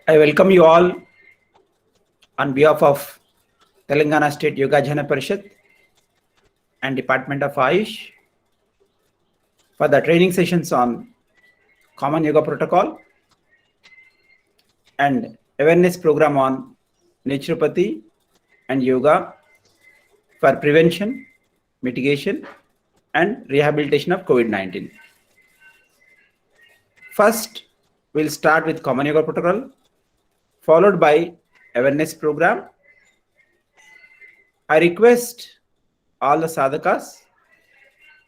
I welcome you all on behalf of Telangana State Yogajana Parishad and Department of Ayush for the training sessions on Common Yoga Protocol and awareness program on naturopathy and yoga for prevention, mitigation, and rehabilitation of COVID-19. First, we'll start with Common Yoga Protocol, followed by awareness program. I request all the sadhakas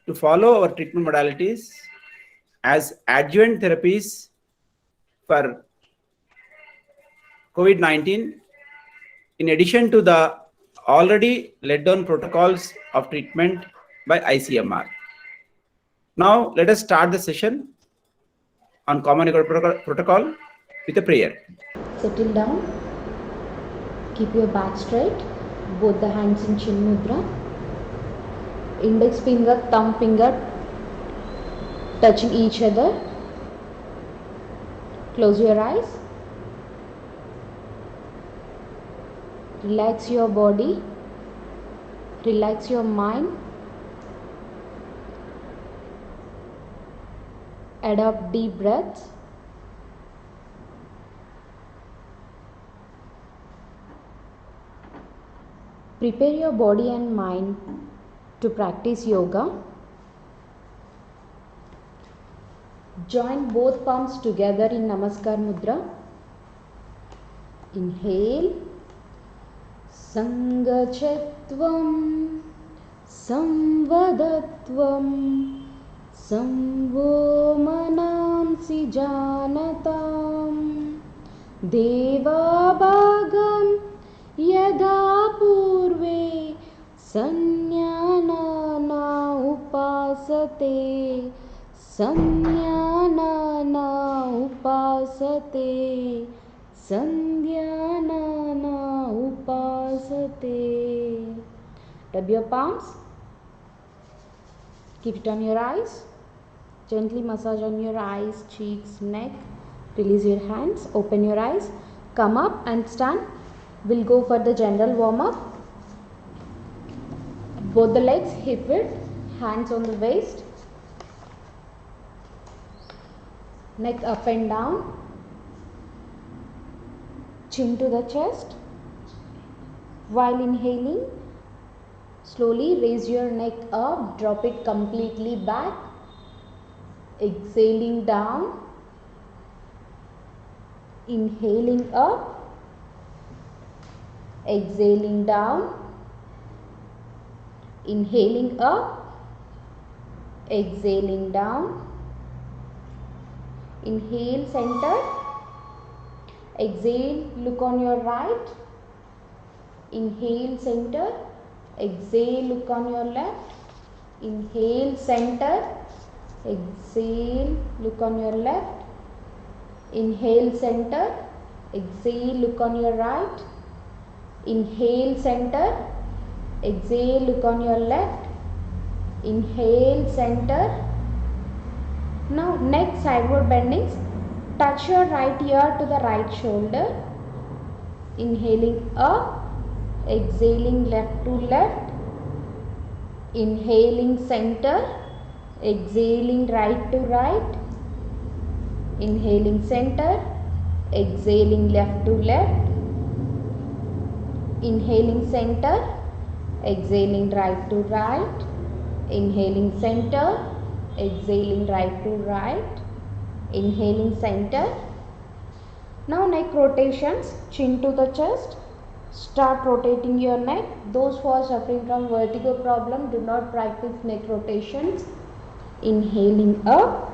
to follow our treatment modalities as adjuvant therapies for COVID-19 in addition to the already laid down protocols of treatment by ICMR. Now let us start the session on Common Yoga Protocol with a prayer. Settle down. Keep your back straight. Both the hands in Chin Mudra. Index finger, thumb finger touching each other. Close your eyes. Relax your body. Relax your mind. Adopt deep breaths. Prepare your body and mind to practice yoga. Join both palms together in Namaskar Mudra. Inhale. Sangachatvam Samvadatvam Samvo Manamsi Janatam Devabhagam Yada Purve Sanyanana Upasate Sanyanana Upasate Sandhyanana Upasate. Rub your palms. Keep it on your eyes. Gently massage on your eyes, cheeks, neck. Release your hands. Open your eyes. Come up and stand. We'll go for the general warm-up. Both the legs hip width. Hands on the waist. Neck up and down. Chin to the chest. While inhaling, slowly raise your neck up, drop it completely back. Exhaling down. Inhaling up. Exhaling down. Inhaling up. Exhaling down. Inhale, center. Exhale, look on your right. Inhale, center. Exhale, look on your left. Inhale, center. Exhale, look on your left. Inhale, center. Exhale, look on your right. Inhale, center. Exhale, look on your left. Inhale, center. Now neck sideward bendings. Touch your right ear to the right shoulder. Inhaling up. Exhaling left to left. Inhaling center. Exhaling right to right. Inhaling center. Exhaling left to left. Inhaling center. Exhaling right to right. Inhaling center. Exhaling right to right. Inhaling center. Now neck rotations, chin to the chest. Start rotating your neck. Those who are suffering from vertigo problem, do not practice neck rotations. Inhaling up,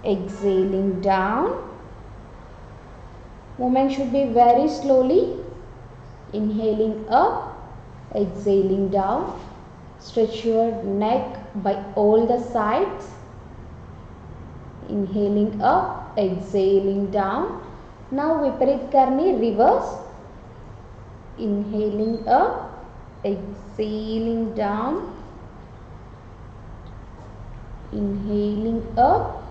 exhaling down. Movement should be very slowly. Inhaling up, exhaling down. Stretch your neck by all the sides. Inhaling up, exhaling down. Now Viparit Karni, reverse. Inhaling up, exhaling down. Inhaling up,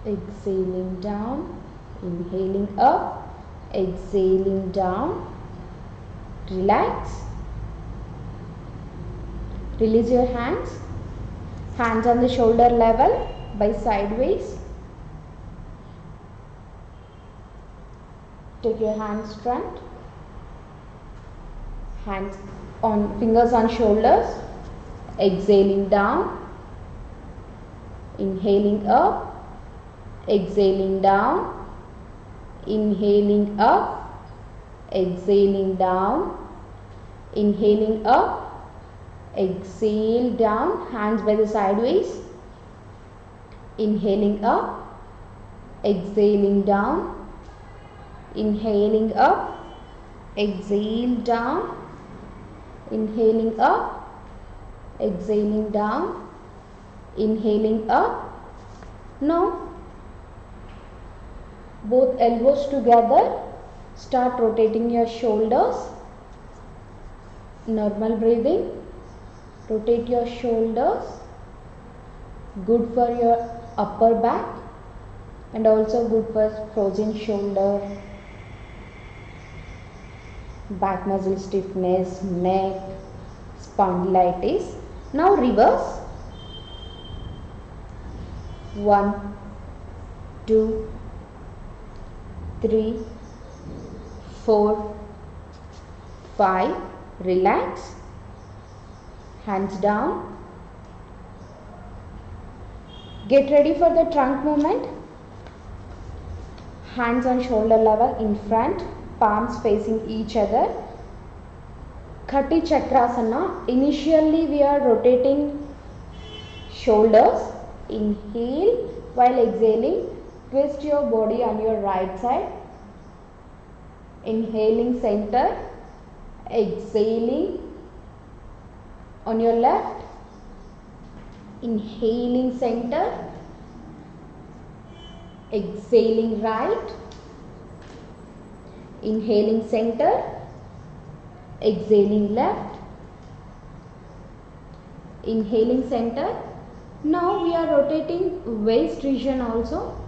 exhaling down. Inhaling up, exhaling down, relax. Release your hands on the shoulder level by sideways. Take your hands front, hands on, fingers on shoulders, exhaling down, inhaling up, exhaling down, inhaling up, exhaling down, inhaling up, exhale down, hands by the sideways, inhaling up, exhaling down, inhaling up, exhale down, inhaling up, exhaling down, inhaling up. Now both elbows together, start rotating your shoulders. Normal breathing. Rotate your shoulders, good for your upper back and also good for frozen shoulder, back muscle stiffness, neck, spondylitis. Now reverse. 1, 2, 3, 4, 5. Relax. Hands down. Get ready for the trunk movement. Hands on shoulder level in front, palms facing each other. Khati Chakrasana. Initially we are rotating shoulders. Inhale while exhaling. Twist your body on your right side. Inhaling center. Exhaling on your left, inhaling center, exhaling right, inhaling center, exhaling left, inhaling center. Now we are rotating waist region also.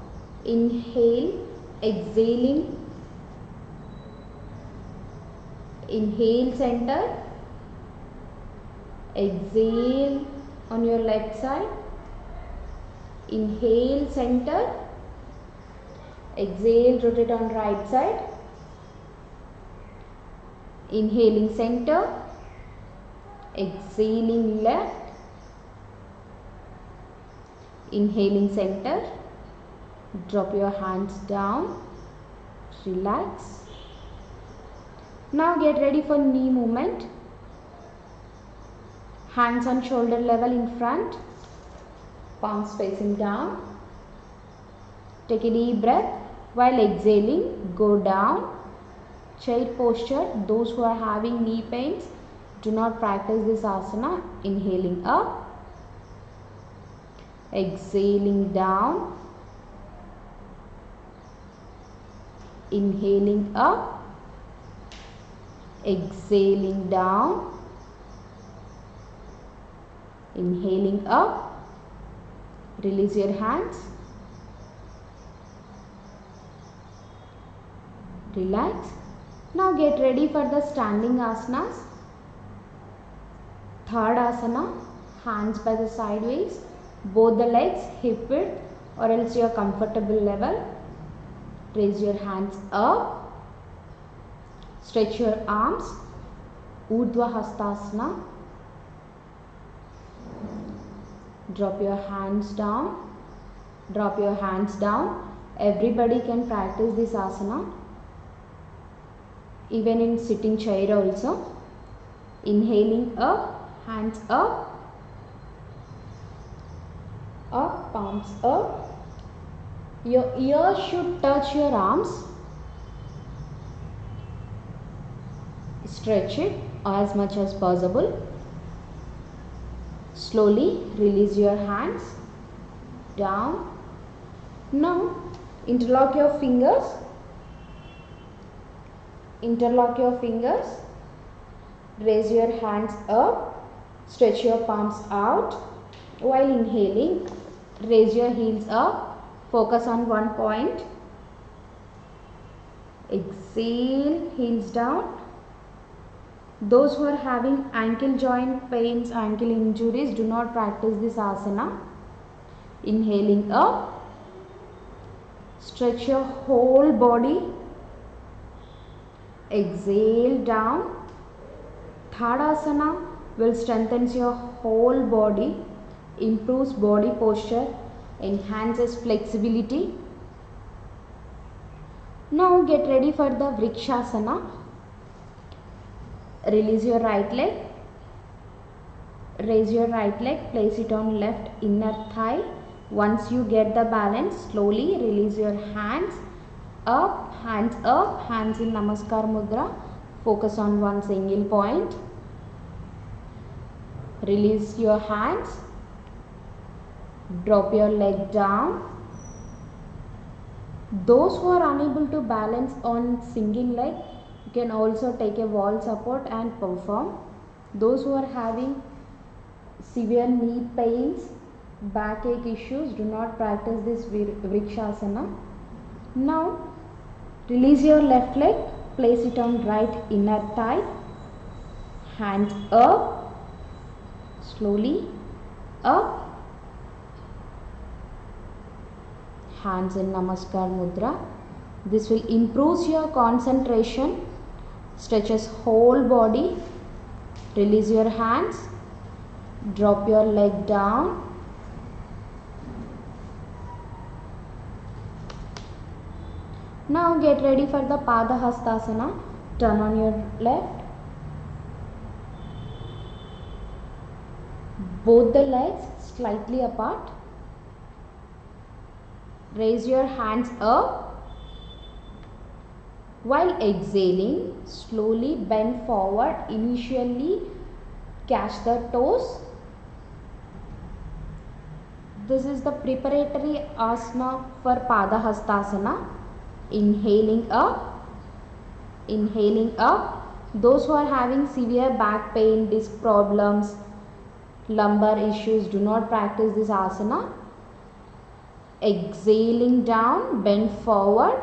Inhale, exhaling, inhale center, exhale on your left side, inhale center, exhale rotate on right side, inhaling center, exhaling left, inhaling center, drop your hands down, relax. Now get ready for knee movement. Hands on shoulder level in front, palms facing down. Take a deep breath. While exhaling, go down. Chair posture. Those who are having knee pains, do not practice this asana. Inhaling up, exhaling down, inhaling up, exhaling down, inhaling up. Release your hands, relax. Now get ready for the standing asanas. Third asana, hands by the sideways, both the legs hip width or else your comfortable level. Raise your hands up, stretch your arms, Urdhva Hastasana. Drop your hands down, drop your hands down. Everybody can practice this asana, even in sitting chair also. Inhaling up, hands up, up, palms up. Your ears should touch your arms. Stretch it as much as possible. Slowly release your hands down. Now interlock your fingers. Interlock your fingers. Raise your hands up. Stretch your palms out. While inhaling, raise your heels up. Focus on one point. Exhale, heels down. Those who are having ankle joint pains, ankle injuries, do not practice this asana. Inhaling up, stretch your whole body. Exhale down. Tadasana will strengthen your whole body, improves body posture, enhances flexibility. Now get ready for the Vrikshasana. Release your right leg. Raise your right leg, place it on left inner thigh. Once you get the balance, slowly release your hands up, hands in Namaskar Mudra. Focus on one single point. Release your hands. Drop your leg down. Those who are unable to balance on single leg, you can also take a wall support and perform. Those who are having severe knee pains, backache issues, do not practice this Vrikshasana. Now release your left leg, place it on right inner thigh. Hands up, slowly up. Hands in Namaskar Mudra. This will improve your concentration, stretches whole body. Release your hands, drop your leg down. Now get ready for the Padahastasana. Turn on your left. Both the legs slightly apart. Raise your hands up. While exhaling, slowly bend forward. Initially, catch the toes. This is the preparatory asana for Padahastasana. Inhaling up. Inhaling up. Those who are having severe back pain, disc problems, lumbar issues, do not practice this asana. Exhaling down, bend forward.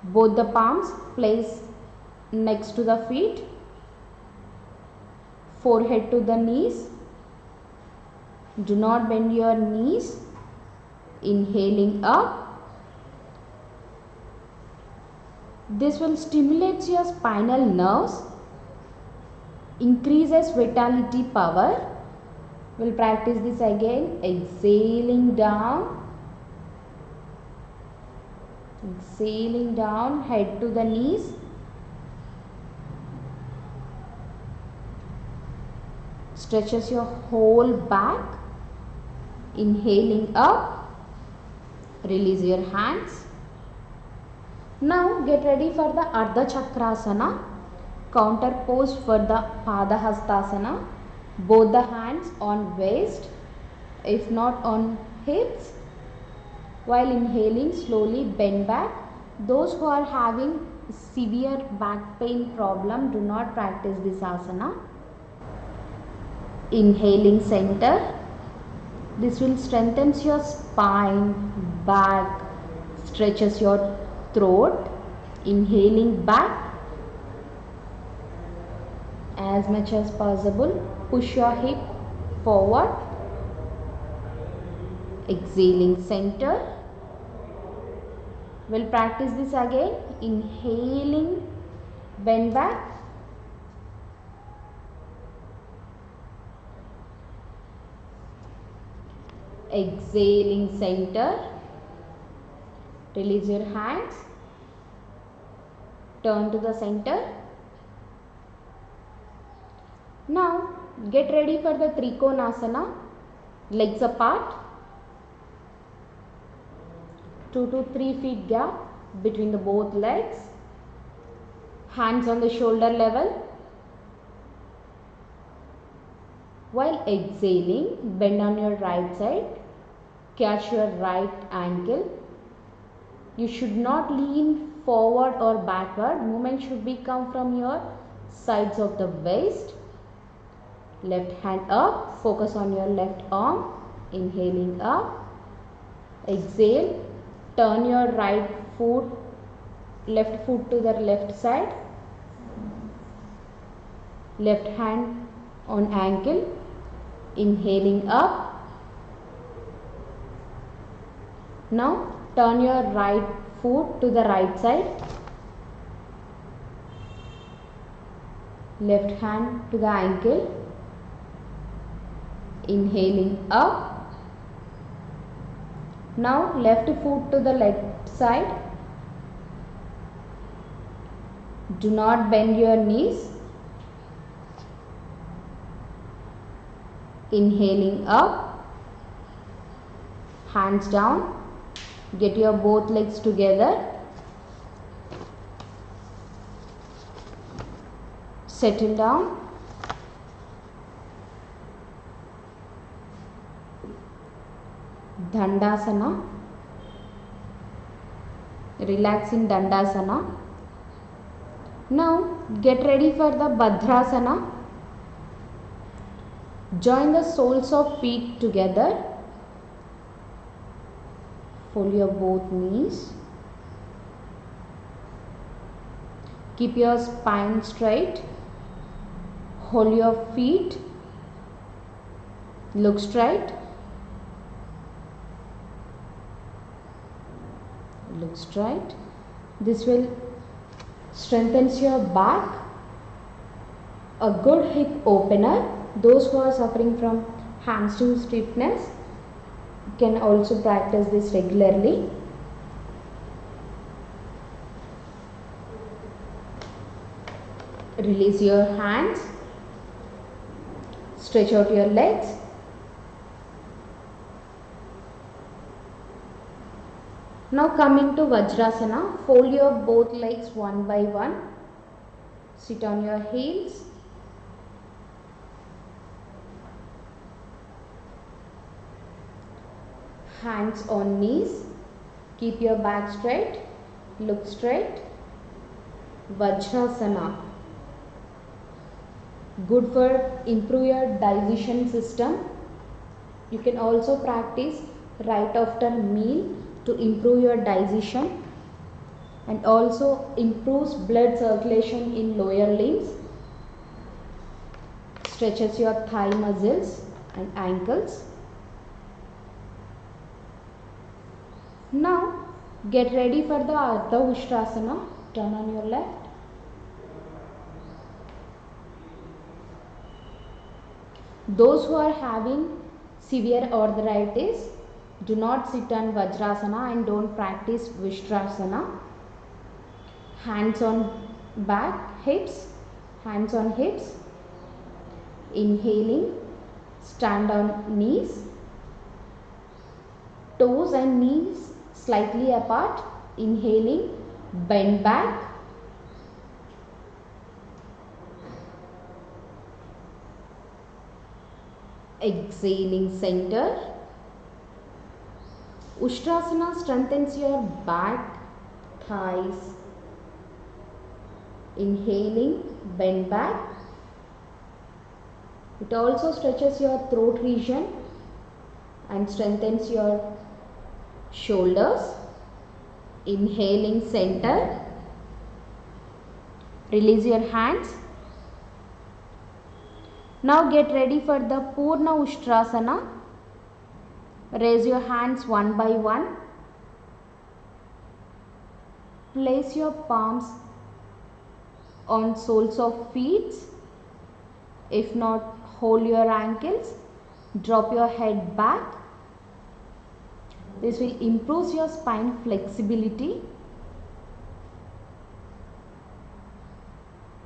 Both the palms place next to the feet. Forehead to the knees. Do not bend your knees. Inhaling up. This will stimulate your spinal nerves, increases vitality power. We'll practice this again. Exhaling down. Exhaling down, head to the knees. Stretches your whole back. Inhaling up. Release your hands. Now get ready for the Ardha Chakrasana. Counter pose for the Padahastasana. Both the hands on waist, if not on hips. While inhaling, slowly bend back. Those who are having severe back pain problem, do not practice this asana. Inhaling center. This will strengthen your spine, back, stretches your throat. Inhaling back. As much as possible, push your hip forward. Exhaling center. We'll practice this again. Inhaling, bend back. Exhaling center. Release your hands. Turn to the center. Now get ready for the Trikonasana. Legs apart. 2 to 3 feet gap between the both legs. Hands on the shoulder level. While exhaling, bend on your right side. Catch your right ankle. You should not lean forward or backward. Movement should be come from your sides of the waist. Left hand up. Focus on your left arm. Inhaling up. Exhale. Turn your right foot left foot to the left side, left hand on ankle, inhaling up. Now turn your right foot to the right side, left hand to the ankle, inhaling up. Now left foot to the left side. Do not bend your knees. Inhaling up, hands down. Get your both legs together. Settle down. Dandasana. Relax in Dandasana. Now get ready for the Bhadrasana. Join the soles of feet together. Fold your both knees. Keep your spine straight. Hold your feet. Look straight. Look straight. This will strengthen your back. A good hip opener. Those who are suffering from hamstring stiffness can also practice this regularly. Release your hands. Stretch out your legs. Now coming to Vajrasana, fold your both legs one by one. Sit on your heels. Hands on knees. Keep your back straight. Look straight. Vajrasana. Good for improve your digestion system. You can also practice right after meal to improve your digestion, and also improves blood circulation in lower limbs. Stretches your thigh muscles and ankles. Now get ready for the Ardha Ustrasana. Turn on your left. Those who are having severe arthritis, do not sit on Vajrasana and don't practice Vishrasana. Hands on back, hips, hands on hips. Inhaling, stand on knees. Toes and knees slightly apart. Inhaling, bend back. Exhaling, center. Ustrasana strengthens your back, thighs. Inhaling, bend back. It also stretches your throat region and strengthens your shoulders. Inhaling, center. Release your hands. Now get ready for the Purna Ustrasana. Raise your hands one by one. Place your palms on soles of feet. If not, hold your ankles. Drop your head back. This will improve your spine flexibility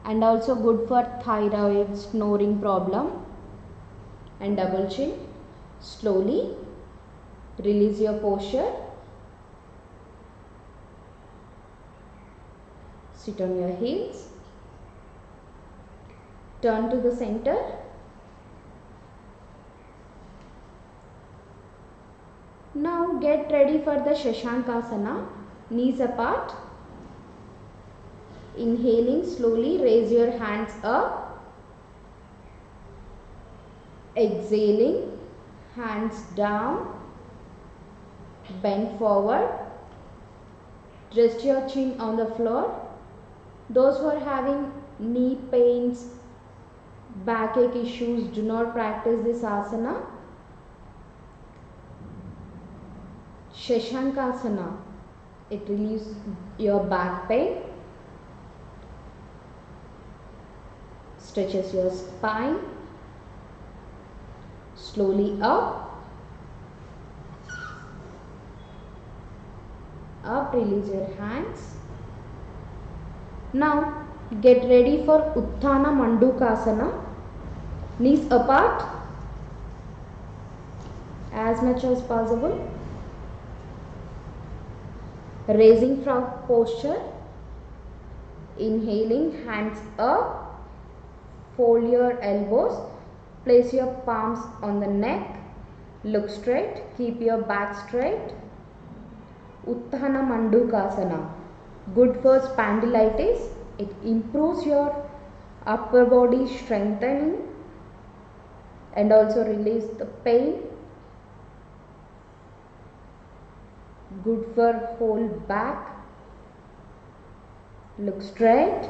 and also good for thyroid, snoring problem and double chin. Slowly release your posture. Sit on your heels. Turn to the center. Now get ready for the Shashankasana. Knees apart. Inhaling, slowly raise your hands up. Exhaling, hands down. Bend forward. Rest your chin on the floor. Those who are having knee pains, backache issues, do not practice this asana. Shashankasana, it relieves your back pain, stretches your spine, slowly up, release your hands. Now get ready for Utthana Mandukasana, knees apart as much as possible. Raising frog posture, inhaling, hands up, fold your elbows, place your palms on the neck, look straight, keep your back straight. Utthana Mandukasana, good for spondylitis, it improves your upper body strengthening and also relieves the pain. Good for whole back. Look straight.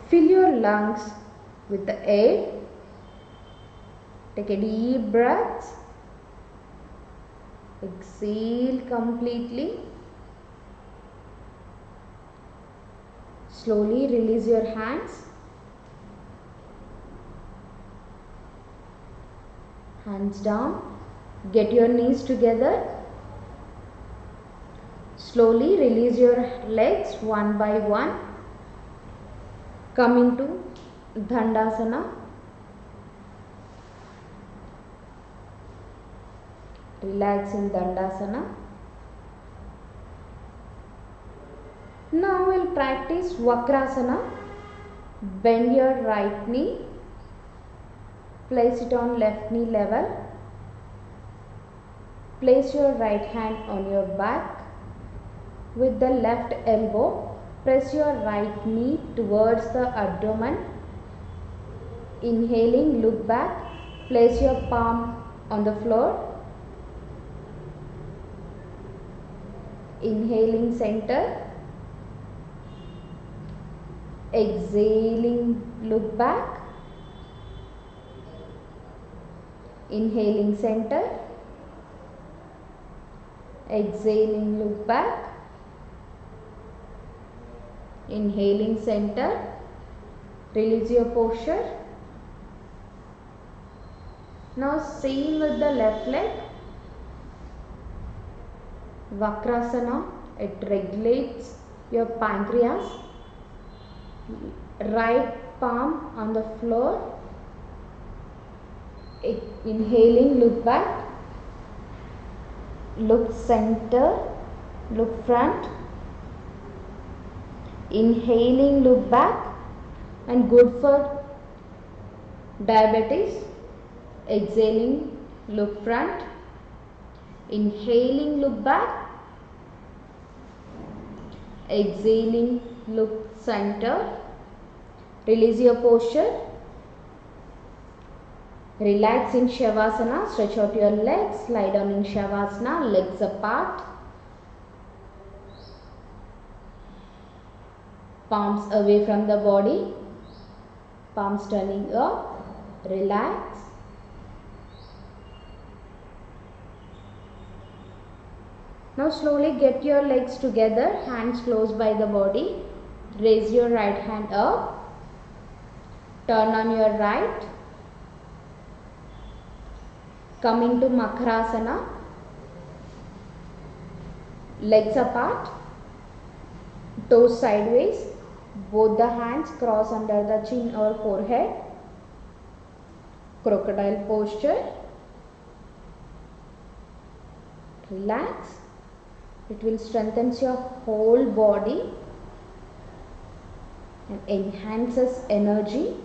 Fill your lungs with the air. Take a deep breath. Exhale completely. Slowly release your hands. Hands down. Get your knees together. Slowly release your legs one by one. Come into Dandasana. Relax in Dandasana. Now we'll practice Vakrasana. Bend your right knee. Place it on left knee level. Place your right hand on your back. With the left elbow, press your right knee towards the abdomen. Inhaling, look back. Place your palm on the floor. Inhaling, center. Exhaling, look back. Inhaling, center. Exhaling, look back. Inhaling, center. Release your posture. Now same with the left leg. Vakrasana, it regulates your pancreas. Right palm on the floor. Inhaling, look back. Look center, look front. Inhaling, look back, and good for diabetes. Exhaling, look front. Inhaling, look back. Exhaling, look center. Release your posture. Relax in Shavasana, stretch out your legs, lie down in Shavasana, legs apart. Palms away from the body, palms turning up, relax. Now slowly get your legs together, hands close by the body. Raise your right hand up, turn on your right. Come into Makarasana, legs apart, toes sideways, both the hands cross under the chin or forehead, crocodile posture. Relax, it will strengthen your whole body and enhances energy.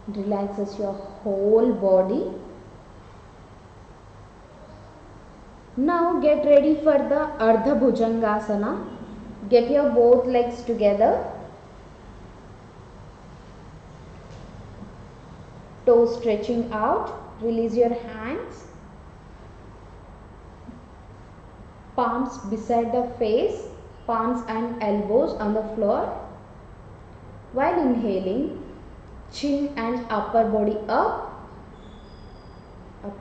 Relaxes your whole body. Now get ready for the Ardha Bhujangasana. Get your both legs together. Toes stretching out. Release your hands. palms beside the face, palms and elbows on the floor. While inhaling, chin and upper body up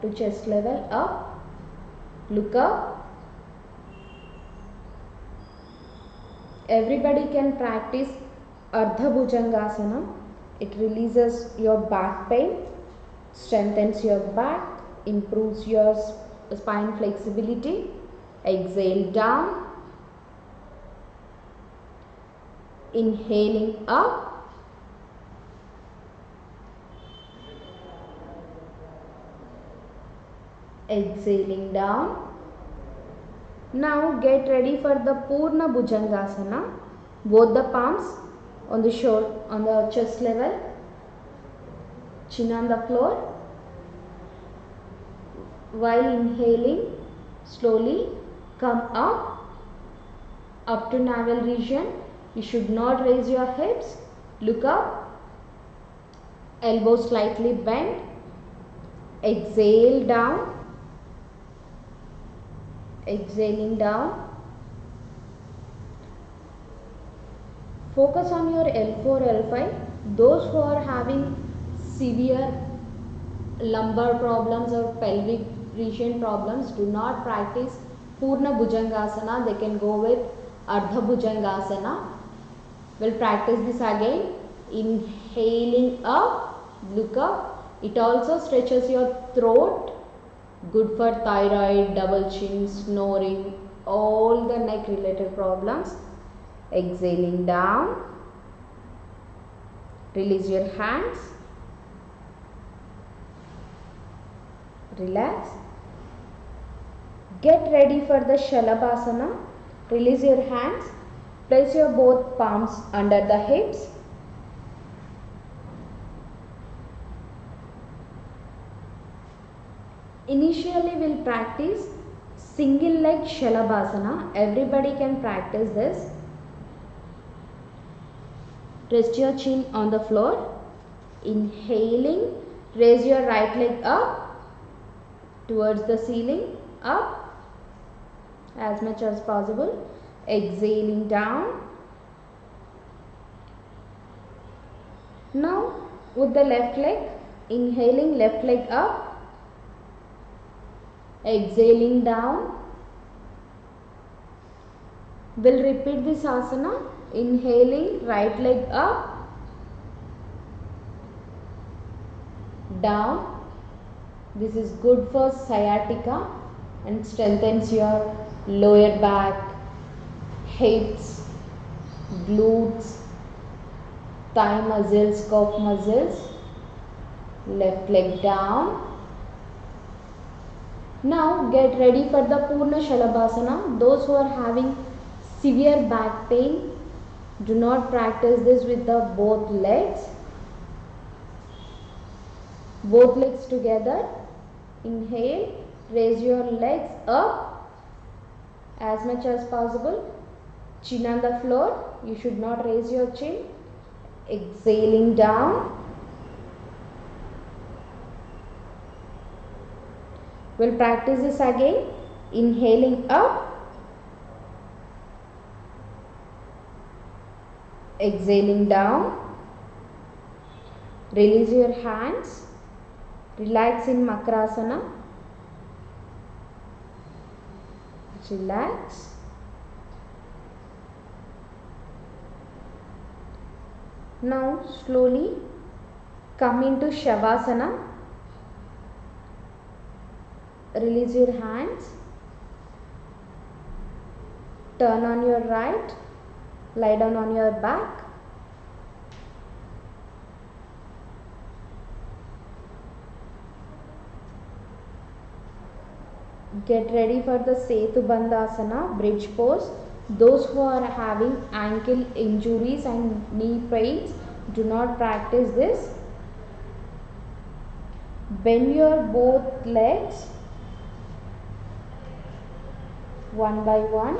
to chest level, up, look up. Everybody can practice Ardha Bhujangasana. It releases your back pain, strengthens your back, improves your spine flexibility. Exhale down, inhaling up, exhaling down. Now get ready for the Purna Bhujangasana. Both the palms on the shoulder, on the chest level, chin on the floor. While inhaling, slowly come up to navel region. You should not raise your hips. Look up. Elbows slightly bent. Exhale down. Exhaling down. Focus on your L4, L5. Those who are having severe lumbar problems or pelvic region problems, do not practice Purna Bhujangasana. They can go with Ardha Bhujangasana. We'll practice this again. Inhaling up, look up. It also stretches your throat. Good for thyroid, double chin, snoring, all the neck related problems. Exhaling down. Release your hands. Relax. Get ready for the Shalabhasana. Release your hands. Place your both palms under the hips. Initially we'll practice single leg Shalabhasana. Everybody can practice this. Rest your chin on the floor. Inhaling, raise your right leg up towards the ceiling, up as much as possible. Exhaling down. Now with the left leg, inhaling, left leg up, exhaling down. We'll repeat this asana. Inhaling, right leg up, down. This is good for sciatica and strengthens your lower back, hips, glutes, thigh muscles, calf muscles. Left leg down. Now get ready for the Purna Shalabhasana. Those who are having severe back pain, do not practice this with the both legs. Both legs together. Inhale, raise your legs up as much as possible. Chin on the floor. You should not raise your chin. Exhaling down. We'll practice this again. Inhaling up. Exhaling down. Release your hands. Relax in Makrasana. Relax. Now slowly come into Shavasana. Release your hands. Turn on your right. Lie down on your back. Get ready for the Setu Bandhasana, bridge pose. Those who are having ankle injuries and knee pains, do not practice this. Bend your both legs one by one.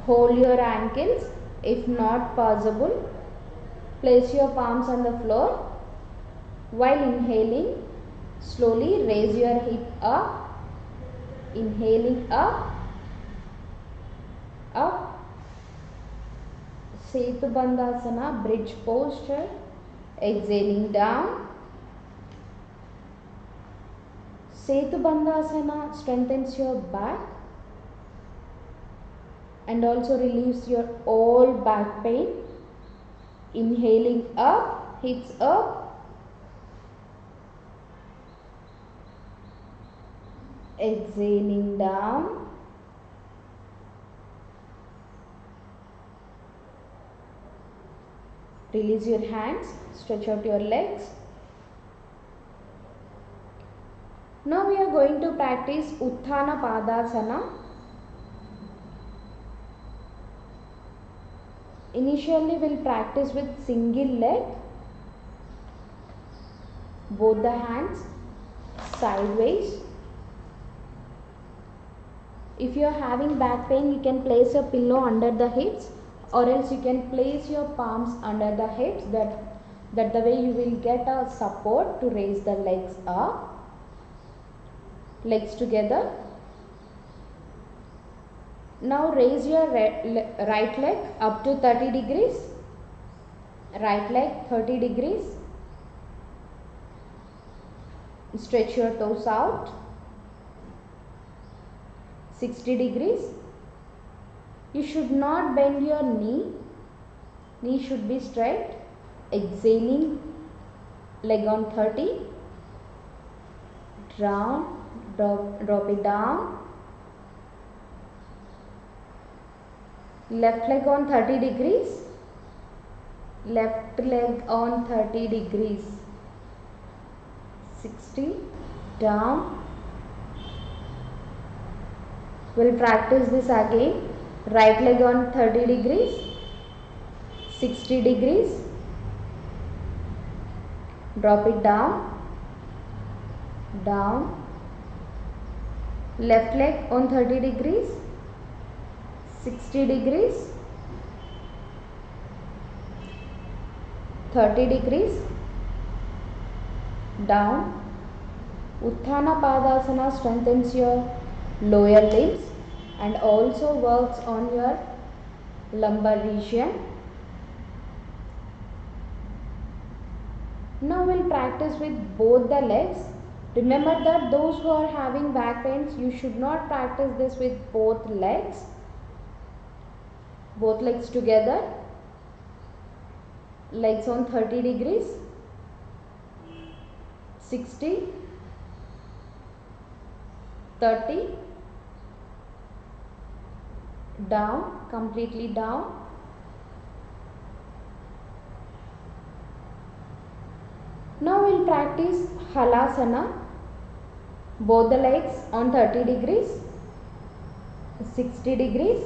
Hold your ankles. If not possible, place your palms on the floor. While inhaling, slowly raise your hip up. inhaling up, up, Setubandhasana, bridge posture, exhaling down. Setubandhasana strengthens your back and also relieves your all back pain. Inhaling up, hips up, exhaling down. Release your hands, stretch out your legs. Now we are going to practice Utthana Padasana. Initially we'll practice with single leg, both the hands sideways. If you are having back pain, you can place a pillow under the hips, or else you can place your palms under the hips. That the way you will get a support to raise the legs up. Legs together. Now raise your right leg up to 30 degrees. Right leg 30 degrees. Stretch your toes out. 60 degrees. You should not bend your knee. Knee should be straight. Exhaling, leg on 30. Down, drop it down. Left leg on 30 degrees. Left leg on 30 degrees. 60. Down. We'll practice this again. Right leg on 30 degrees. 60 degrees. Drop it down. Down. Left leg on 30 degrees. 60 degrees. 30 degrees. Down. Utthana Padasana strengthens your lower limbs and also works on your lumbar region. Now we'll practice with both the legs. Remember that those who are having back pains, you should not practice this with both legs. Both legs together. Legs on 30 degrees. 60. 30. Down, completely down. Now we'll practice Halasana. Both the legs on 30 degrees, 60 degrees,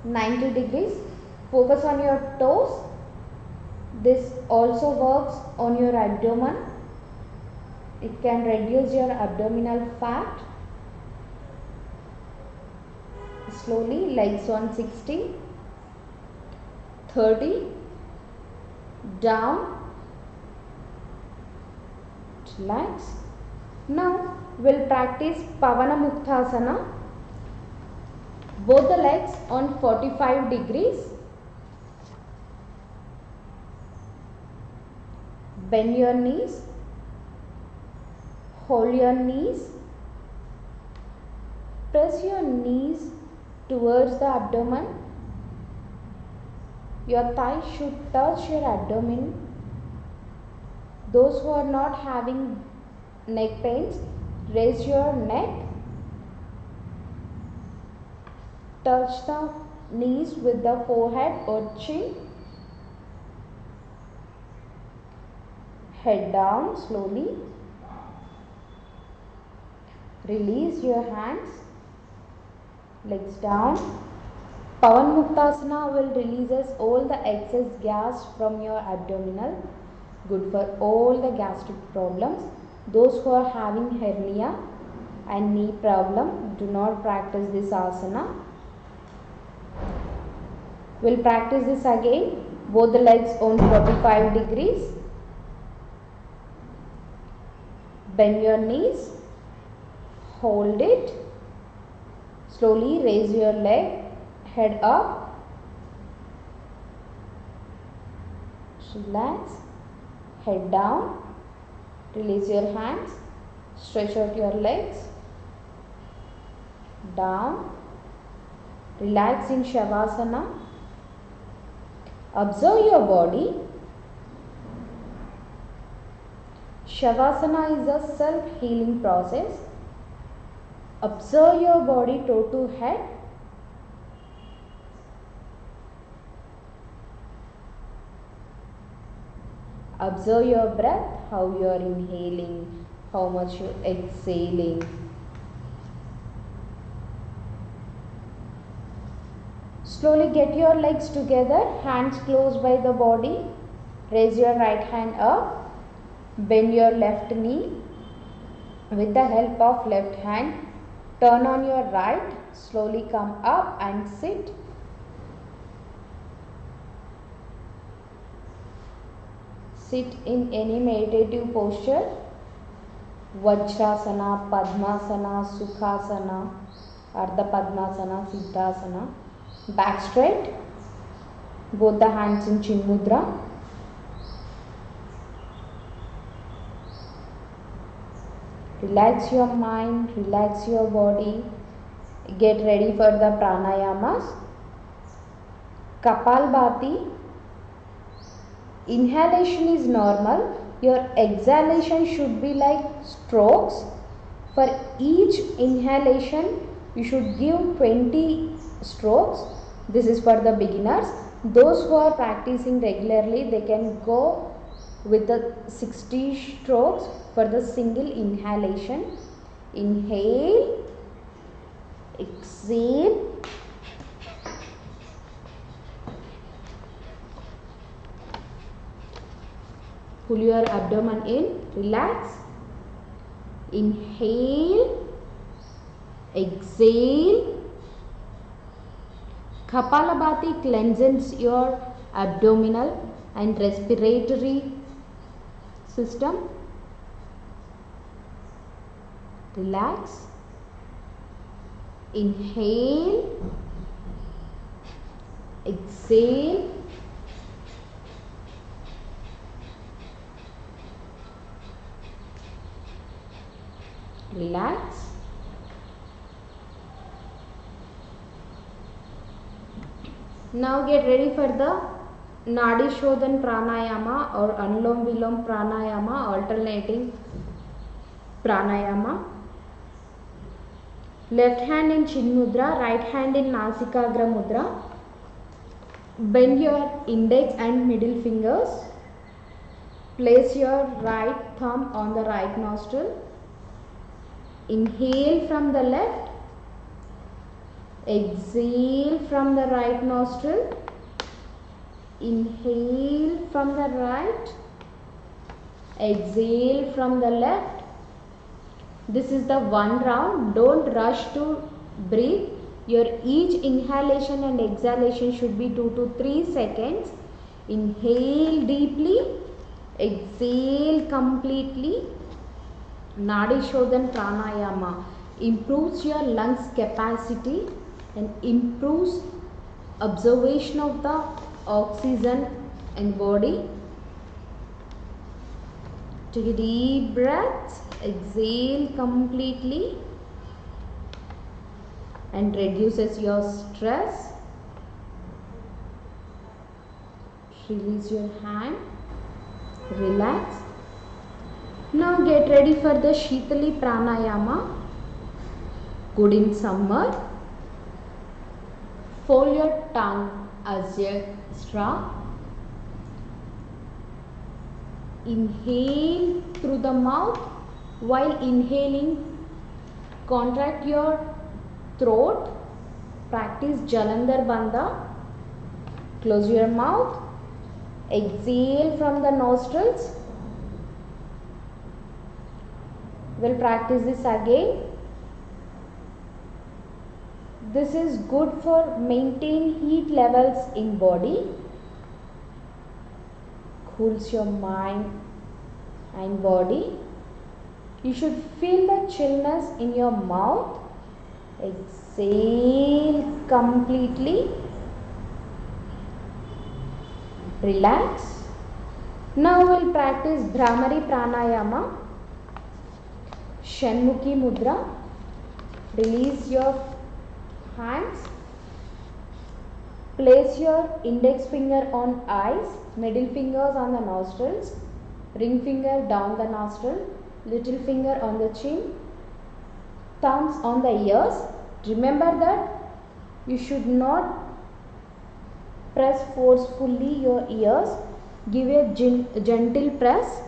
90 degrees. Focus on your toes. This also works on your abdomen. It can reduce your abdominal fat. Slowly, legs on 60, 30, down. Relax. Now we'll practice Pavanamuktasana. Both the legs on 45 degrees. Bend your knees. Hold your knees. Press your knees towards the abdomen. Your thighs should touch your abdomen. Those who are not having neck pains, raise your neck. Touch the knees with the forehead or chin. Head down slowly. Release your hands. Legs down. Pavanamuktasana will releases all the excess gas from your abdominal. Good for all the gastric problems. Those who are having hernia and knee problem, do not practice this asana. We'll practice this again. Both the legs on 45 degrees. Bend your knees. Hold it. Slowly raise your leg, head up. Relax, head down. Release your hands, stretch out your legs. Down. Relax in Shavasana. Observe your body. Shavasana is a self-healing process. Observe your body toe to head. Observe your breath, how you are inhaling, how much you are exhaling. Slowly get your legs together, hands close by the body. Raise your right hand up. Bend your left knee. With the help of left hand, turn on your right. Slowly come up and sit. Sit in any meditative posture. Vajrasana, Padmasana, Sukhasana, Ardha Padmasana, Siddhasana. Back straight. Both the hands in Chin Mudra. Relax your mind, relax your body. Get ready for the pranayamas. Kapalbhati. Inhalation is normal. Your exhalation should be like strokes. For each inhalation, you should give 20 strokes. This is for the beginners. Those who are practicing regularly, they can go with the 60 strokes for the single inhalation. Inhale, exhale, pull your abdomen in, relax, inhale, exhale. Kapalabhati cleanses your abdominal and respiratory system. Relax, inhale, exhale, relax. Now get ready for the Nadi Shodhan Pranayama or Anulom Vilom Pranayama, alternating Pranayama. Left hand in Chin Mudra, right hand in Nasikagra Mudra. Bend your index and middle fingers. Place your right thumb on the right nostril. Inhale from the left. Exhale from the right nostril. Inhale from the right. Exhale from the left. This is the one round. Don't rush to breathe. Your each inhalation and exhalation should be 2 to 3 seconds. Inhale deeply. Exhale completely. Nadi Shodhan Pranayama improves your lungs capacity and improves observation of the oxygen in body. Take a deep breath. Exhale completely and reduces your stress. Release your hand. Relax. Now get ready for the Shitali Pranayama. Good in summer. Fold your tongue as a straw. Inhale through the mouth. While inhaling, contract your throat. Practice Jalandhar Bandha. Close your mouth. Exhale from the nostrils. We'll practice this again. This is good for maintain heat levels in body. Cools your mind and body. You should feel the chillness in your mouth. Exhale. exhale completely. Relax. Now we'll practice Bhramari Pranayama, Shanmukhi Mudra. Release your hands. Place your index finger on eyes, middle fingers on the nostrils, ring finger down the nostril, little finger on the chin, thumbs on the ears. Remember that you should not press forcefully your ears. Give a gentle press.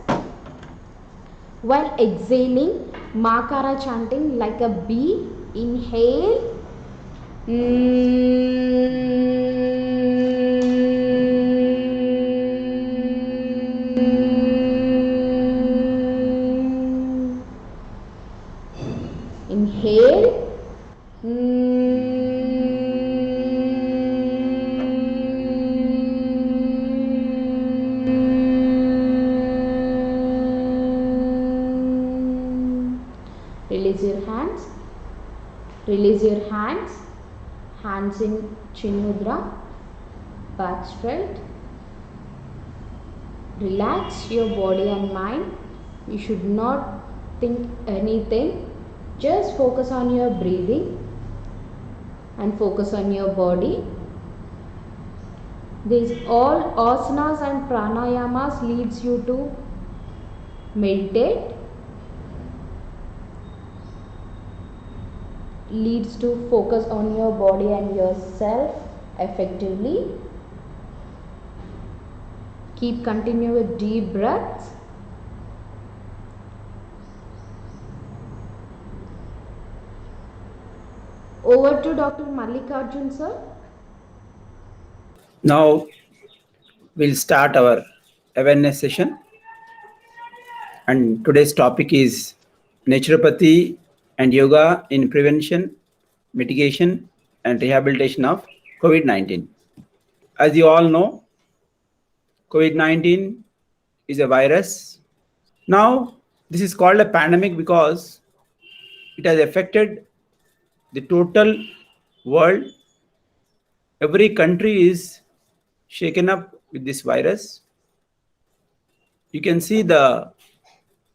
While exhaling, Makara chanting like a bee. Inhale. Inhale. Release your hands. Release your hands. Hands in chin mudra. Back straight. Relax your body and mind. You should not think anything. Just focus on your breathing and focus on your body. These all asanas and pranayamas leads you to meditate, leads to focus on your body and yourself effectively. Keep continue with deep breaths. Over to Dr. Mallikarjun sir. Now we'll start our awareness session. And today's topic is naturopathy and yoga in prevention, mitigation, and rehabilitation of COVID-19. As you all know, COVID-19 is a virus. Now, this is called a pandemic because it has affected the total world. Every country is shaken up with this virus. You can see the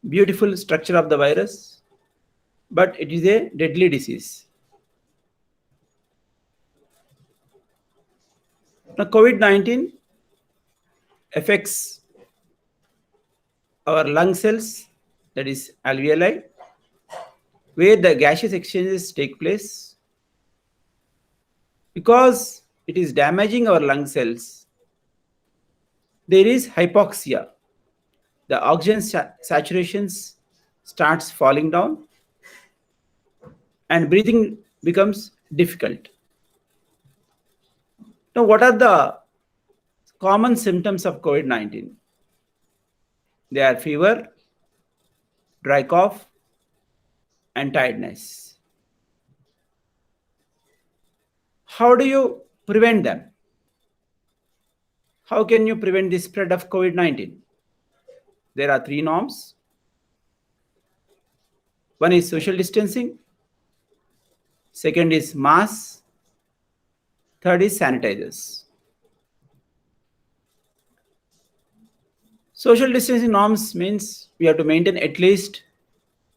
beautiful structure of the virus, but it is a deadly disease. Now, COVID-19 affects our lung cells, that is alveoli, where the gaseous exchanges take place. Because it is damaging our lung cells, there is hypoxia. The oxygen saturations starts falling down and breathing becomes difficult. Now, what are the common symptoms of COVID-19? They are fever, dry cough, and tiredness. How do you prevent them? How can you prevent the spread of COVID-19? There are 3 norms. One is social distancing. Second is mask. Third is sanitizers. Social distancing norms means we have to maintain at least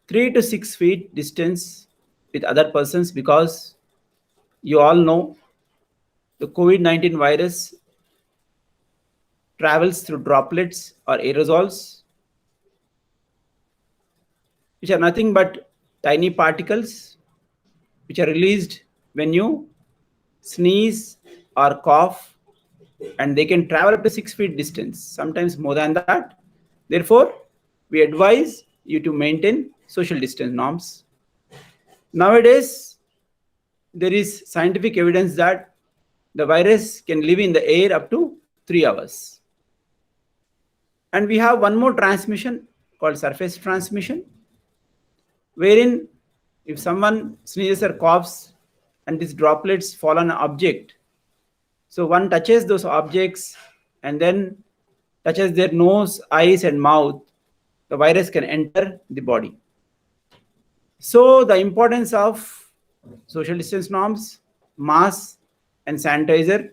3 to 6 feet distance with other persons, because you all know the COVID-19 virus travels through droplets or aerosols, which are nothing but tiny particles which are released when you sneeze or cough, and they can travel up to 6 feet distance, sometimes more than that. Therefore, we advise you to maintain social distance norms. Nowadays, there is scientific evidence that the virus can live in the air up to 3 hours. And we have one more transmission called surface transmission, wherein if someone sneezes or coughs and these droplets fall on an object, so one touches those objects and then touches their nose, eyes, and mouth, the virus can enter the body. So the importance of social distance norms, mask and sanitizer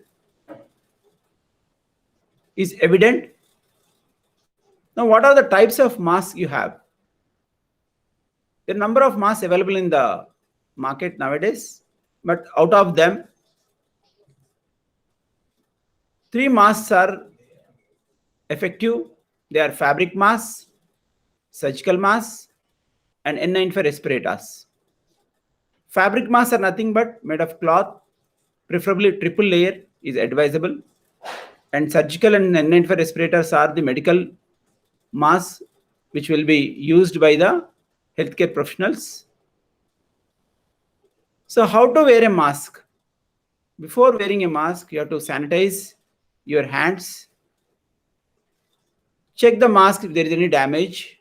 is evident. Now, what are the types of masks you have? There are a number of masks available in the market nowadays, but out of them, 3 masks are effective. They are fabric masks, surgical masks, and N95 respirators. Fabric masks are nothing but made of cloth, preferably triple layer is advisable. And surgical and N95 respirators are the medical masks which will be used by the healthcare professionals. So how to wear a mask? Before wearing a mask, you have to sanitize your hands. Check the mask if there is any damage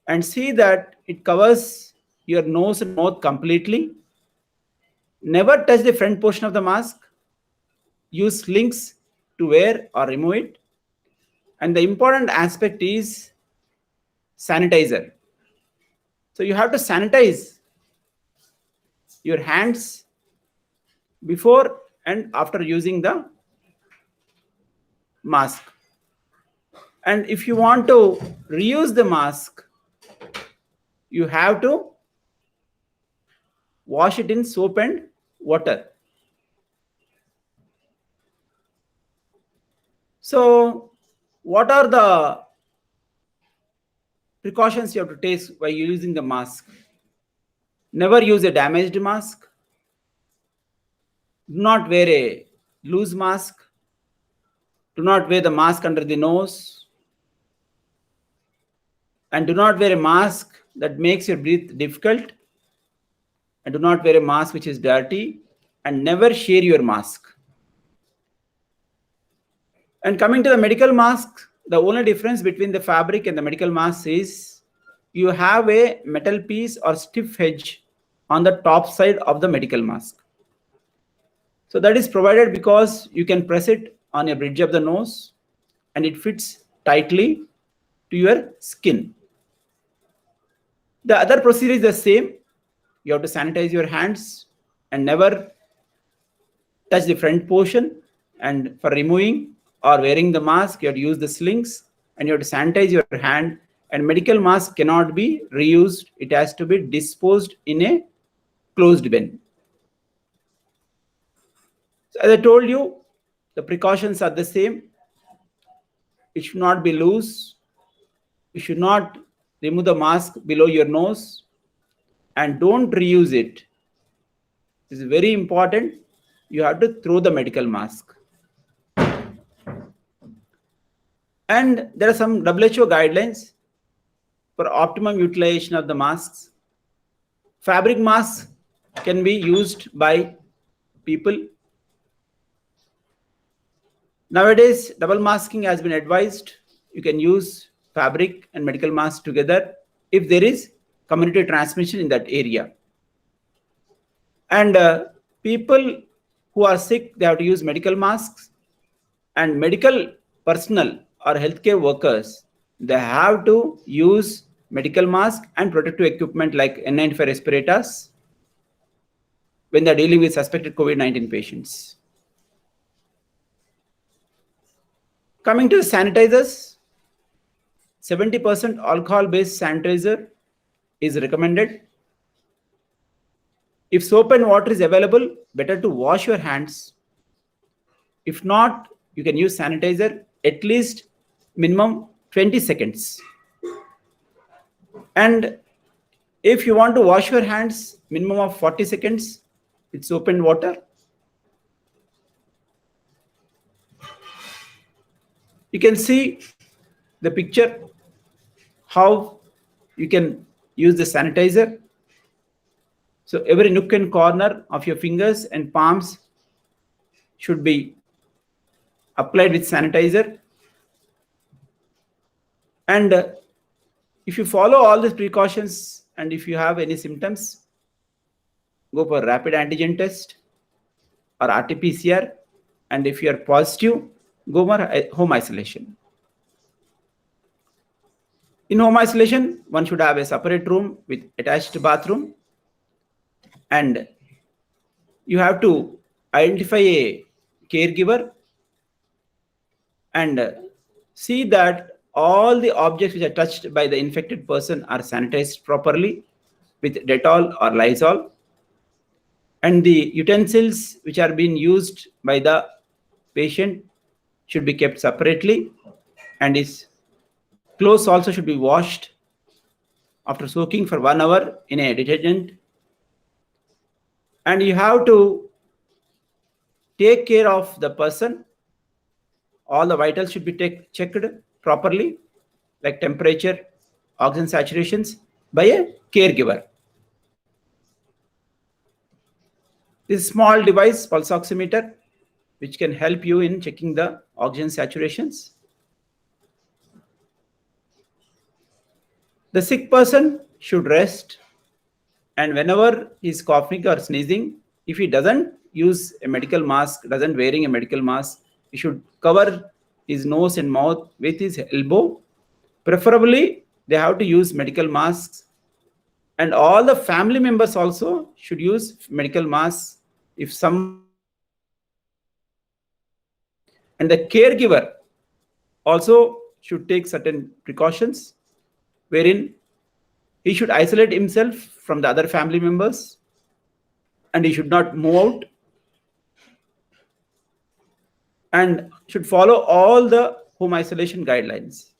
and see that it covers your nose and mouth completely. Never touch the front portion of the mask. Use slings to wear or remove it. And the important aspect is sanitizer. So you have to sanitize your hands before and after using the mask. And if you want to reuse the mask, you have to wash it in soap and water. So what are the precautions you have to take while using the mask? Never use a damaged mask. Do not wear a loose mask. Do not wear the mask under the nose. And do not wear a mask that makes your breath difficult. And do not wear a mask which is dirty. And never share your mask. And coming to the medical mask, the only difference between the fabric and the medical mask is you have a metal piece or stiff edge on the top side of the medical mask. So that is provided because you can press it on a bridge of the nose and it fits tightly to your skin. The other procedure is the same. You have to sanitize your hands and never touch the front portion. And for removing or wearing the mask, you have to use the slings and you have to sanitize your hand. And medical mask cannot be reused. It has to be disposed in a closed bin. So as I told you, the precautions are the same. It should not be loose. You should not remove the mask below your nose. And don't reuse it. This is very important. You have to throw the medical mask. And there are some WHO guidelines for optimum utilization of the masks. Fabric masks can be used by people. Nowadays, double masking has been advised. You can use fabric and medical masks together if there is community transmission in that area. And people who are sick, they have to use medical masks. And medical personnel or healthcare workers, they have to use medical mask and protective equipment like N95 respirators when they're dealing with suspected COVID-19 patients. Coming to the sanitizers, 70% alcohol-based sanitizer is recommended. If soap and water is available, better to wash your hands. If not, you can use sanitizer at least minimum 20 seconds. And if you want to wash your hands, minimum of 40 seconds with soap and water. You can see the picture, how you can use the sanitizer. So every nook and corner of your fingers and palms should be applied with sanitizer. And if you follow all these precautions and if you have any symptoms, go for rapid antigen test or RT-PCR. And if you are positive, go for home isolation. In home isolation, one should have a separate room with attached bathroom. and you have to identify a caregiver and see that all the objects which are touched by the infected person are sanitized properly with Dettol or Lysol, and the utensils which are being used by the patient should be kept separately, and his clothes also should be washed after soaking for 1 hour in a detergent. And you have to take care of the person. All the vitals should be checked properly, like temperature, oxygen saturations, by a caregiver. This small device, pulse oximeter, which can help you in checking the oxygen saturations. The sick person should rest, and whenever he is coughing or sneezing, if he doesn't use a medical mask, doesn't wearing a medical mask, he should cover his nose and mouth with his elbow. Preferably, they have to use medical masks, and all the family members also should use medical masks if some. And the caregiver also should take certain precautions, wherein he should isolate himself from the other family members, and he should not move out, and should follow all the home isolation guidelines.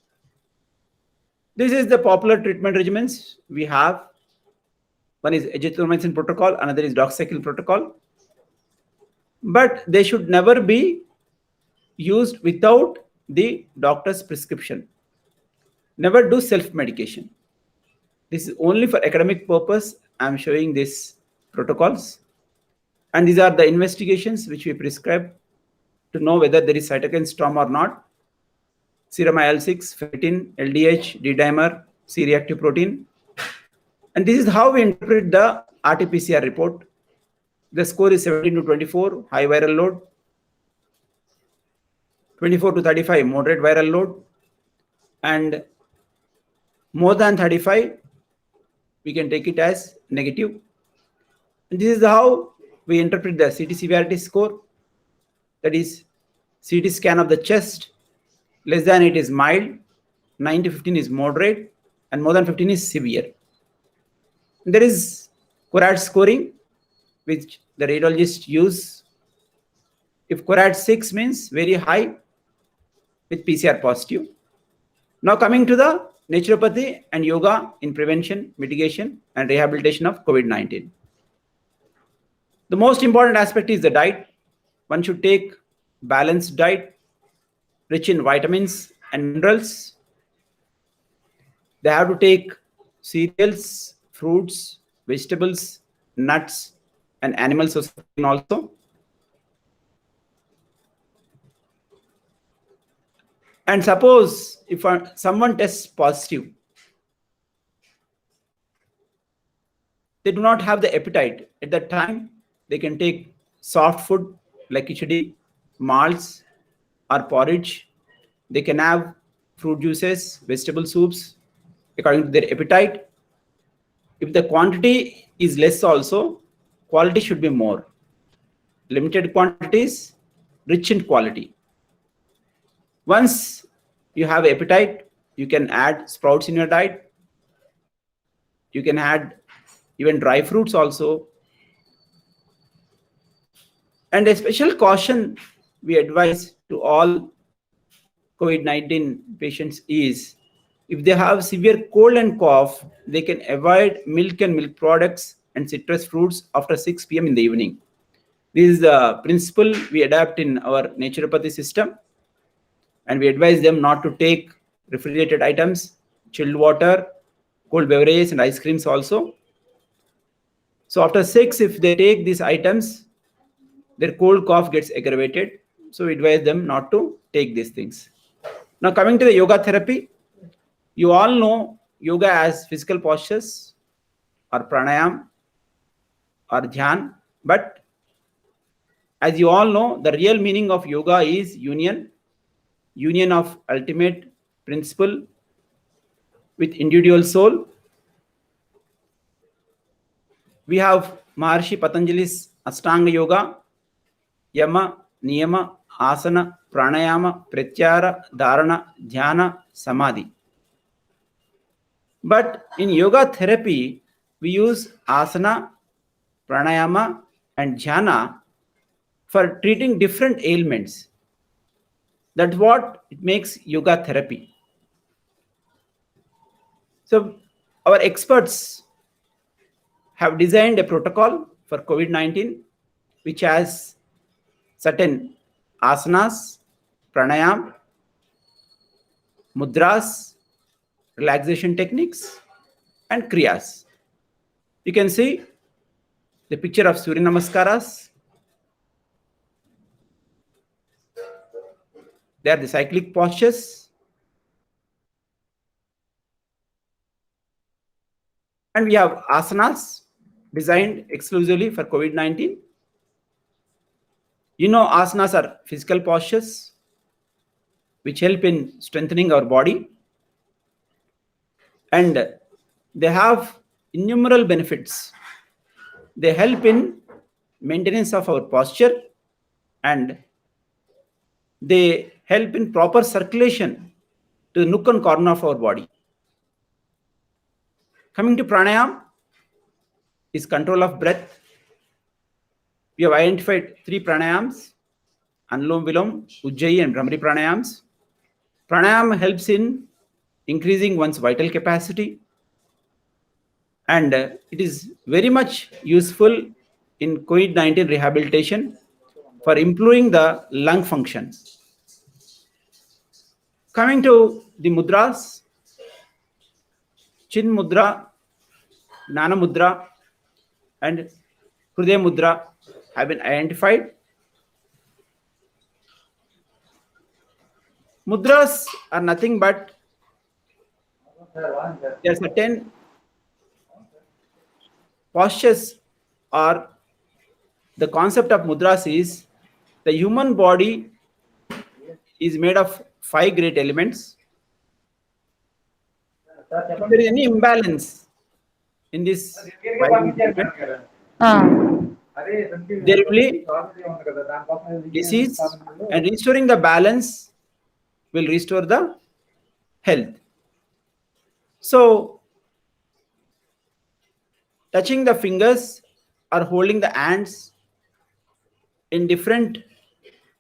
This is the popular treatment regimens we have. One is azithromycin protocol, another is doxycycline protocol. But they should never be used without the doctor's prescription. Never do self-medication. This is only for academic purpose. I'm showing these protocols. And these are the investigations which we prescribe to know whether there is cytokine storm or not. Serum IL-6, ferritin, LDH, D-dimer, C-reactive protein. And this is how we interpret the RT-PCR report. The score is 17 to 24, high viral load. 24 to 35, moderate viral load. And more than 35, we can take it as negative. And this is how we interpret the CT severity score. That is CT scan of the chest. Less than 8 is mild, 9 to 15 is moderate, and more than 15 is severe. And there is CORAD scoring, which the radiologists use. If CORAD 6 means very high with PCR positive. Now coming to the naturopathy and yoga in prevention, mitigation, and rehabilitation of COVID-19. The most important aspect is the diet. One should take balanced diet, rich in vitamins and minerals. They have to take cereals, fruits, vegetables, nuts, and animal sources also. And suppose if someone tests positive, they do not have the appetite. At that time, they can take soft food like khichdi, malts, or porridge. They can have fruit juices, vegetable soups, according to their appetite. If the quantity is less also, quality should be more. Limited quantities, rich in quality. Once you have appetite, you can add sprouts in your diet. You can add even dry fruits also. And a special caution we advise to all COVID-19 patients is, if they have severe cold and cough, they can avoid milk and milk products and citrus fruits after 6 p.m. in the evening. This is the principle we adapt in our naturopathy system. And we advise them not to take refrigerated items, chilled water, cold beverages, and ice creams also. So after 6, if they take these items, their cold cough gets aggravated. So we advise them not to take these things. Now coming to the yoga therapy, you all know yoga as physical postures or pranayam or dhyan. But as you all know, the real meaning of yoga is union of ultimate principle with individual soul. We have Maharshi Patanjali's Ashtanga Yoga, Yama, Niyama, Asana, Pranayama, Pratyahara, Dharana, Dhyana, Samadhi. But in yoga therapy, we use asana, pranayama, and dhyana for treating different ailments. That's what it makes yoga therapy. So our experts have designed a protocol for COVID-19 which has certain asanas, pranayam, mudras, relaxation techniques, and kriyas. You can see the picture of Surya Namaskaras. They are the cyclic postures. And we have asanas designed exclusively for COVID-19. You know, asanas are physical postures which help in strengthening our body. And they have innumerable benefits. They help in maintenance of our posture, and they help in proper circulation to the nook and corner of our body. Coming to pranayam is control of breath. We have identified 3 pranayams: Anulom Vilom, Ujjayi, and Bhramari pranayams. Pranayam helps in increasing one's vital capacity, and it is very much useful in COVID-19 rehabilitation for improving the lung function. Coming to the mudras, Chin Mudra, Jnana Mudra, and Hridaya Mudra have been identified. Mudras are nothing but there are certain postures, or the concept of mudras is the human body is made of 5 great elements. If there is any imbalance in this 5 great elements, there will be disease, and restoring the balance will restore the health. So, touching the fingers or holding the hands in different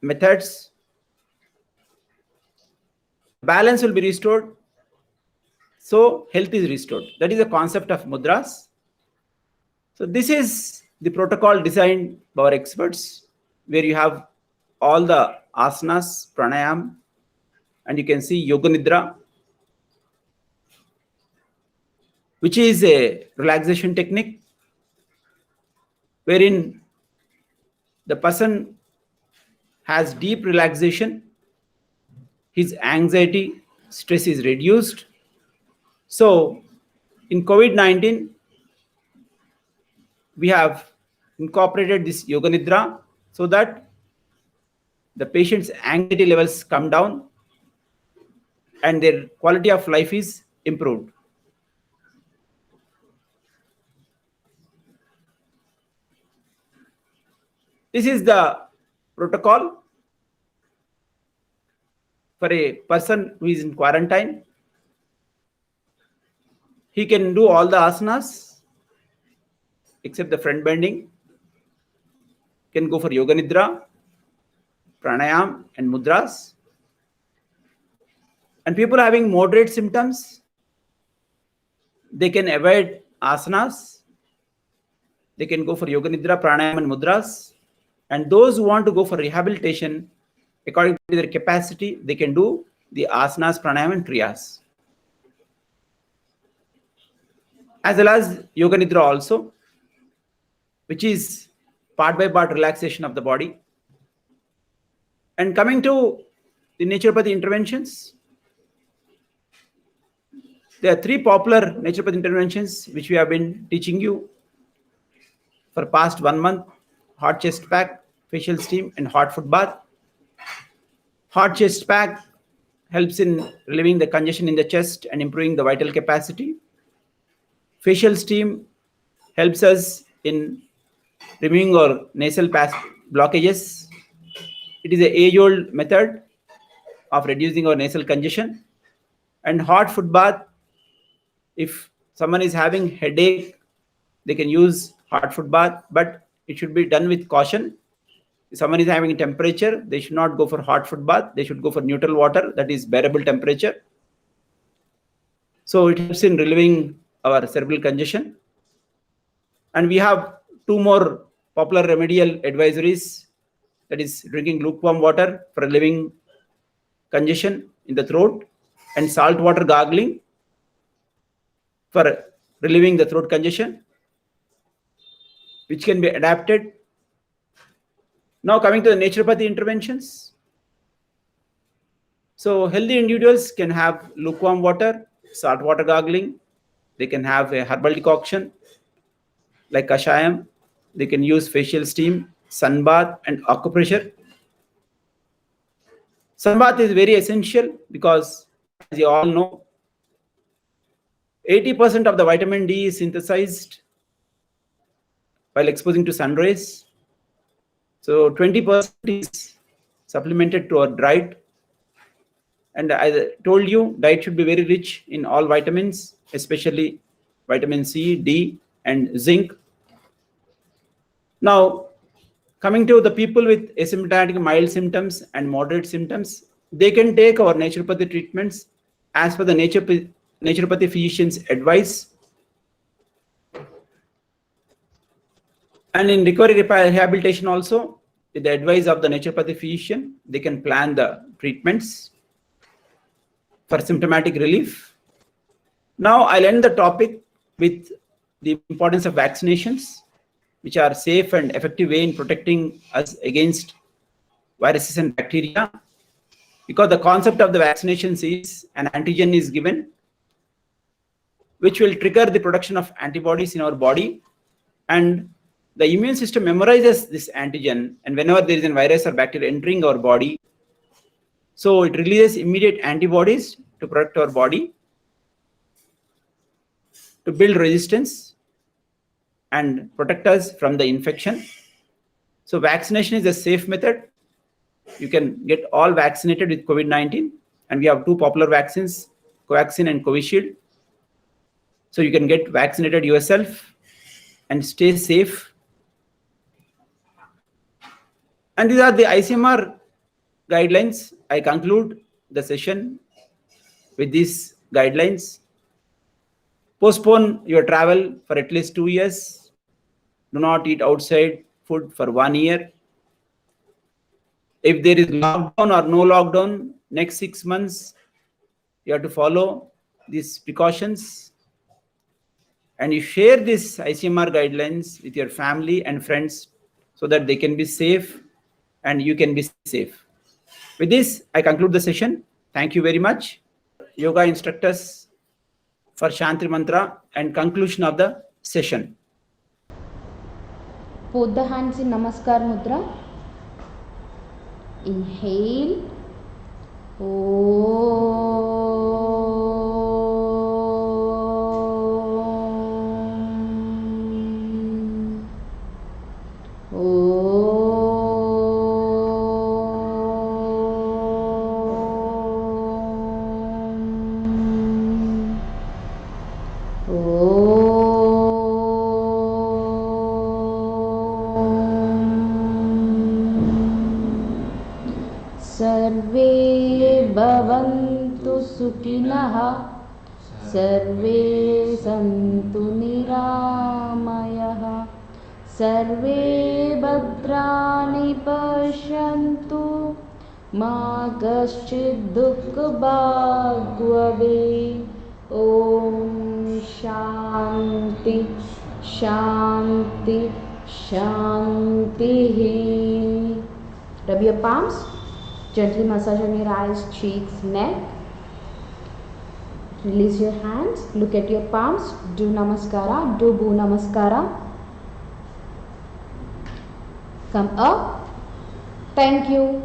methods, balance will be restored. So, health is restored. That is the concept of mudras. So, this is the protocol designed by our experts, where you have all the asanas, pranayam, and you can see Yoga Nidra, which is a relaxation technique wherein the person has deep relaxation, his anxiety, stress is reduced. So, in COVID-19, we have incorporated this Yoga Nidra so that the patient's anxiety levels come down and their quality of life is improved. This is the protocol for a person who is in quarantine. He can do all the asanas except the front bending. Can go for Yoga Nidra, pranayam, and mudras. And people having moderate symptoms, they can avoid asanas. They can go for Yoga Nidra, pranayam, and mudras. And those who want to go for rehabilitation, according to their capacity, they can do the asanas, pranayam, and kriyas, as well as Yoga Nidra also, which is part by part relaxation of the body. And coming to the naturopathy interventions, there are 3 popular naturopathy interventions which we have been teaching you for past 1 month: hot chest pack, facial steam, and hot foot bath. Hot chest pack helps in relieving the congestion in the chest and improving the vital capacity. Facial steam helps us in removing our nasal pass blockages. It is an age-old method of reducing our nasal congestion. And hot foot bath, if someone is having headache, they can use hot foot bath, but it should be done with caution. If someone is having temperature, they should not go for hot foot bath. They should go for neutral water, that is bearable temperature. So it helps in relieving our cerebral congestion. And we have two more popular remedial advisories, that is drinking lukewarm water for relieving congestion in the throat, and salt water gargling for relieving the throat congestion, which can be adapted. Now coming to the naturopathy interventions. So healthy individuals can have lukewarm water, salt water gargling. They can have a herbal decoction like kashayam. They can use facial steam, sun bath, and acupressure. Sun bath is very essential because, as you all know, 80% of the vitamin D is synthesized while exposing to sun rays. So 20% is supplemented to our diet. And I told you, diet should be very rich in all vitamins, especially vitamin C, D, and zinc. Now, coming to the people with asymptomatic mild symptoms and moderate symptoms, they can take our naturopathy treatments as per the naturopathy physician's advice. And in recovery rehabilitation also, with the advice of the naturopathy physician, they can plan the treatments for symptomatic relief. Now I'll end the topic with the importance of vaccinations, which are safe and effective way in protecting us against viruses and bacteria. Because the concept of the vaccinations is an antigen is given, which will trigger the production of antibodies in our body, and the immune system memorizes this antigen, and whenever there is a virus or bacteria entering our body, so it releases immediate antibodies to protect our body, to build resistance and protect us from the infection. So vaccination is a safe method. You can get all vaccinated with COVID-19, and we have two popular vaccines, Covaxin and Covishield. So you can get vaccinated yourself and stay safe. And these are the ICMR guidelines. I conclude the session with these guidelines. Postpone your travel for at least 2 years. Do not eat outside food for 1 year. If there is lockdown or no lockdown, next 6 months, you have to follow these precautions. And you share these ICMR guidelines with your family and friends so that they can be safe and you can be safe. With this, I conclude the session. Thank you very much. Yoga instructors for Shanti Mantra and conclusion of the session. Put the hands in Namaskar Mudra. Inhale. सर्वे भवन्तु सुखिनः सर्वे सन्तु निरामयः सर्वे भद्राणि पश्यन्तु मा कश्चित् दुःखभाग् भवेत्। ॐ शान्ति शान्ति शान्तिः। Rub your palms. Gently massage on your eyes, cheeks, neck. Release your hands. Look at your palms. Do Namaskara. Do Bhu Namaskara. Come up. Thank you.